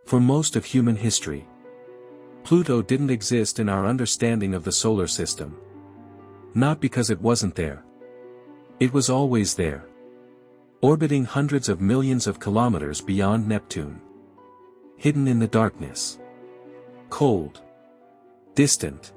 For most of human history, Pluto didn't exist in our understanding of the solar system. Not because it wasn't there. It was always there. Orbiting hundreds of millions of kilometers beyond Neptune. Hidden in the darkness. Cold. Distant.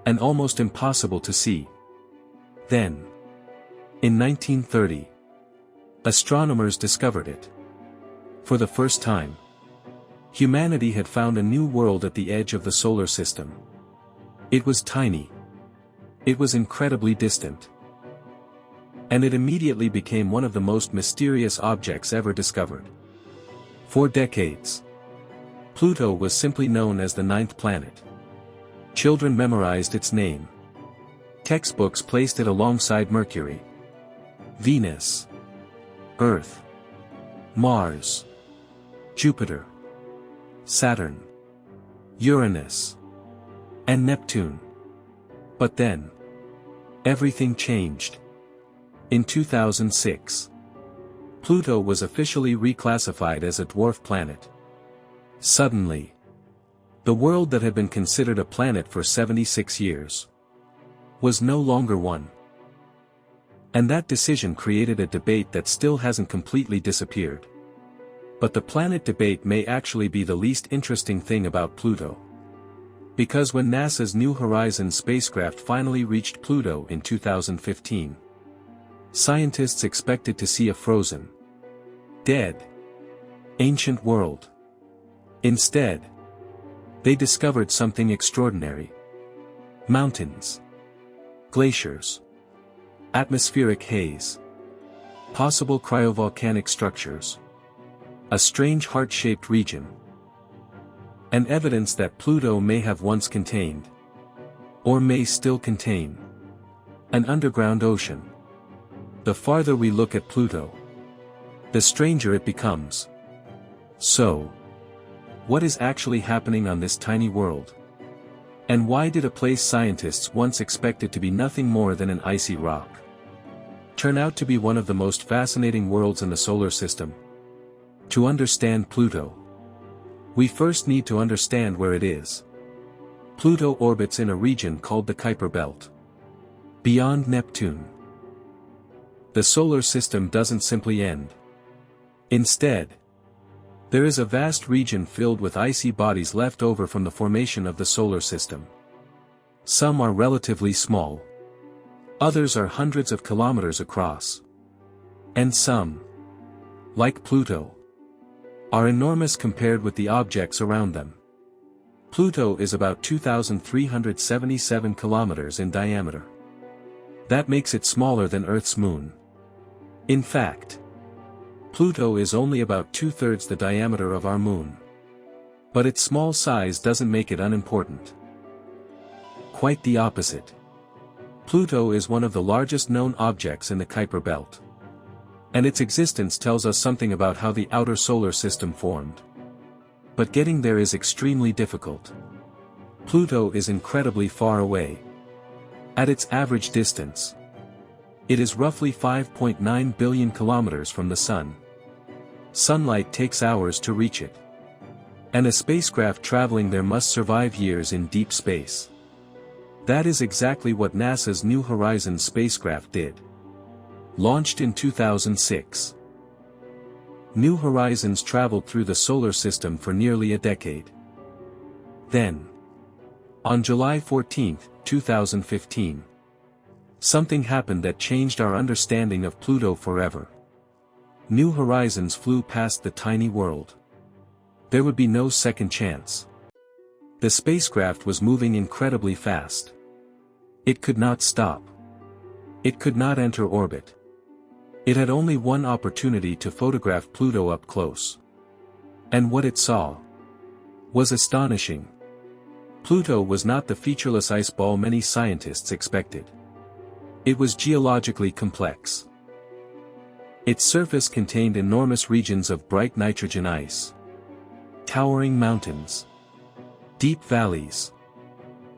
And almost impossible to see. Then, in 1930, astronomers discovered it. For the first time, humanity had found a new world at the edge of the solar system. It was tiny. It was incredibly distant. And it immediately became one of the most mysterious objects ever discovered. For decades, Pluto was simply known as the ninth planet. Children memorized its name. Textbooks placed it alongside Mercury, Venus, Earth, Mars, Jupiter, Saturn, Uranus, and Neptune. But then, everything changed. In 2006, Pluto was officially reclassified as a dwarf planet. Suddenly, the world that had been considered a planet for 76 years was no longer one. And that decision created a debate that still hasn't completely disappeared. But the planet debate may actually be the least interesting thing about Pluto. Because when NASA's New Horizons spacecraft finally reached Pluto in 2015, scientists expected to see a frozen, dead, ancient world. Instead, they discovered something extraordinary. Mountains, glaciers, atmospheric haze, possible cryovolcanic structures, a strange heart-shaped region, and evidence that Pluto may have once contained, or may still contain, an underground ocean. The farther we look at Pluto, the stranger it becomes. So, what is actually happening on this tiny world? And why did a place scientists once expected to be nothing more than an icy rock turn out to be one of the most fascinating worlds in the solar system? To understand Pluto, we first need to understand where it is. Pluto orbits in a region called the Kuiper Belt, beyond Neptune. The solar system doesn't simply end. Instead, there is a vast region filled with icy bodies left over from the formation of the solar system. Some are relatively small. Others are hundreds of kilometers across. And some, like Pluto, are enormous compared with the objects around them. Pluto is about 2,377 kilometers in diameter. That makes it smaller than Earth's moon. In fact, Pluto is only about 2/3 the diameter of our moon. But its small size doesn't make it unimportant. Quite the opposite. Pluto is one of the largest known objects in the Kuiper Belt. And its existence tells us something about how the outer solar system formed. But getting there is extremely difficult. Pluto is incredibly far away. At its average distance, it is roughly 5.9 billion kilometers from the Sun. Sunlight takes hours to reach it. And a spacecraft traveling there must survive years in deep space. That is exactly what NASA's New Horizons spacecraft did. Launched in 2006. New Horizons traveled through the solar system for nearly a decade. Then, on July 14, 2015, something happened that changed our understanding of Pluto forever. New Horizons flew past the tiny world. There would be no second chance. The spacecraft was moving incredibly fast. It could not stop. It could not enter orbit. It had only one opportunity to photograph Pluto up close. And what it saw was astonishing. Pluto was not the featureless ice ball many scientists expected. It was geologically complex. Its surface contained enormous regions of bright nitrogen ice, towering mountains, deep valleys,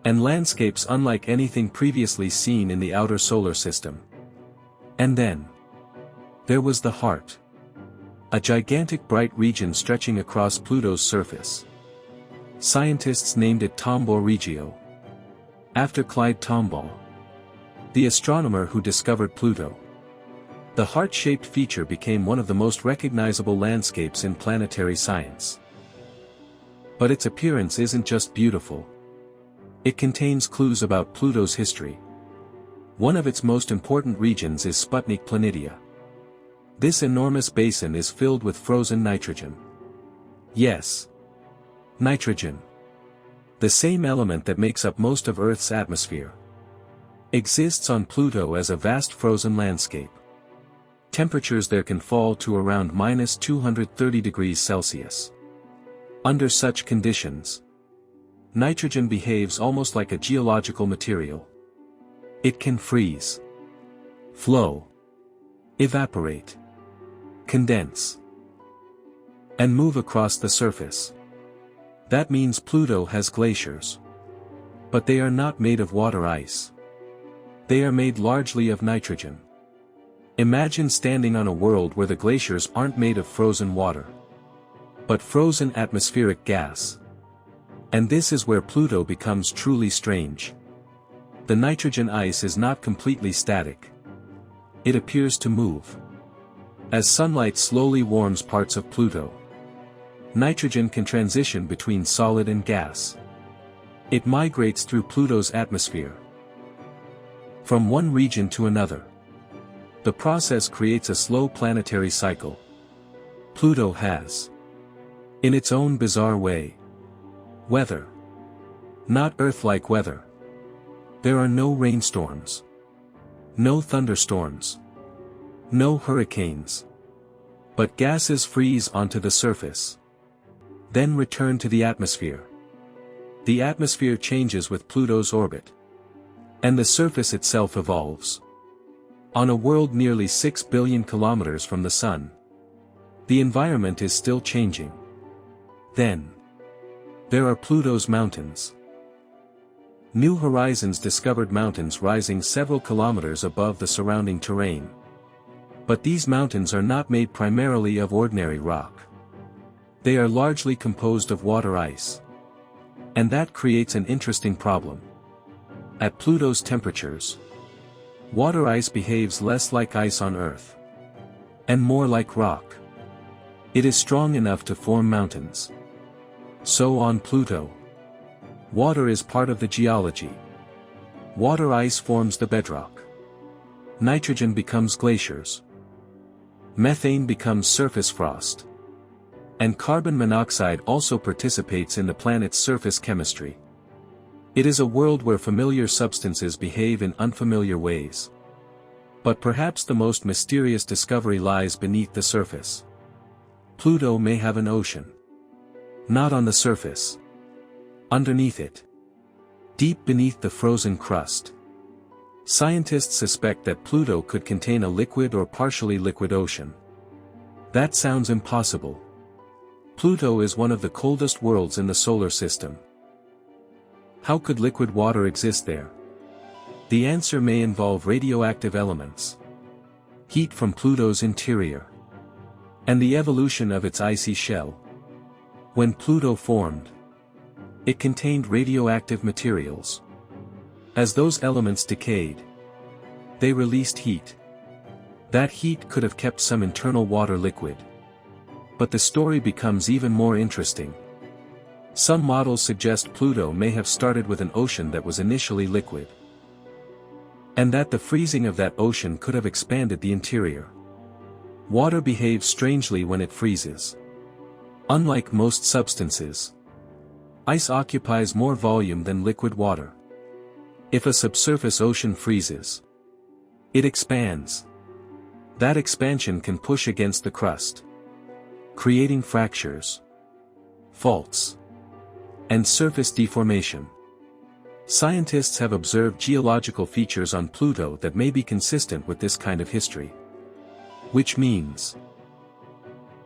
and landscapes unlike anything previously seen in the outer solar system. And then, there was the heart. A gigantic bright region stretching across Pluto's surface. Scientists named it Tombaugh Regio, after Clyde Tombaugh, the astronomer who discovered Pluto. The heart-shaped feature became one of the most recognizable landscapes in planetary science. But its appearance isn't just beautiful. It contains clues about Pluto's history. One of its most important regions is Sputnik Planitia. This enormous basin is filled with frozen nitrogen. Yes. Nitrogen. The same element that makes up most of Earth's atmosphere. Exists on Pluto as a vast frozen landscape. Temperatures there can fall to around -230 degrees Celsius. Under such conditions, nitrogen behaves almost like a geological material. It can freeze, flow, evaporate, condense, and move across the surface. That means Pluto has glaciers. But they are not made of water ice. They are made largely of nitrogen. Imagine standing on a world where the glaciers aren't made of frozen water, but frozen atmospheric gas. And this is where Pluto becomes truly strange. The nitrogen ice is not completely static. It appears to move. As sunlight slowly warms parts of Pluto, nitrogen can transition between solid and gas. It migrates through Pluto's atmosphere, from one region to another. The process creates a slow planetary cycle. Pluto has, in its own bizarre way, weather. Not Earth-like weather. There are no rainstorms, no thunderstorms, no hurricanes. But gases freeze onto the surface, then return to the atmosphere. The atmosphere changes with Pluto's orbit, and the surface itself evolves. On a world nearly 6 billion kilometers from the Sun, the environment is still changing. Then, there are Pluto's mountains. New Horizons discovered mountains rising several kilometers above the surrounding terrain. But these mountains are not made primarily of ordinary rock. They are largely composed of water ice. And that creates an interesting problem. At Pluto's temperatures, water ice behaves less like ice on Earth, and more like rock. It is strong enough to form mountains. So on Pluto, water is part of the geology. Water ice forms the bedrock. Nitrogen becomes glaciers. Methane becomes surface frost. And carbon monoxide also participates in the planet's surface chemistry. It is a world where familiar substances behave in unfamiliar ways. But perhaps the most mysterious discovery lies beneath the surface. Pluto may have an ocean. Not on the surface. Underneath it. Deep beneath the frozen crust. Scientists suspect that Pluto could contain a liquid or partially liquid ocean. That sounds impossible. Pluto is one of the coldest worlds in the solar system. How could liquid water exist there? The answer may involve radioactive elements, heat from Pluto's interior, and the evolution of its icy shell. When Pluto formed, it contained radioactive materials. As those elements decayed, they released heat. That heat could have kept some internal water liquid. But the story becomes even more interesting. Some models suggest Pluto may have started with an ocean that was initially liquid, and that the freezing of that ocean could have expanded the interior. Water behaves strangely when it freezes. Unlike most substances, ice occupies more volume than liquid water. If a subsurface ocean freezes, it expands. That expansion can push against the crust, creating fractures, faults, and surface deformation. Scientists have observed geological features on Pluto that may be consistent with this kind of history. Which means,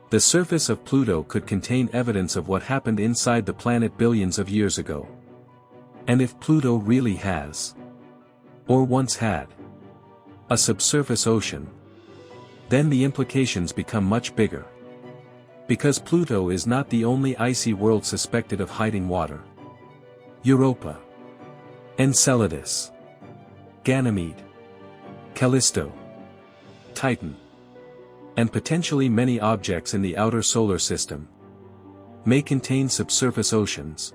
the surface of Pluto could contain evidence of what happened inside the planet billions of years ago. And if Pluto really has, or once had, a subsurface ocean, then the implications become much bigger. Because Pluto is not the only icy world suspected of hiding water. Europa, Enceladus, Ganymede, Callisto, Titan, and potentially many objects in the outer solar system may contain subsurface oceans.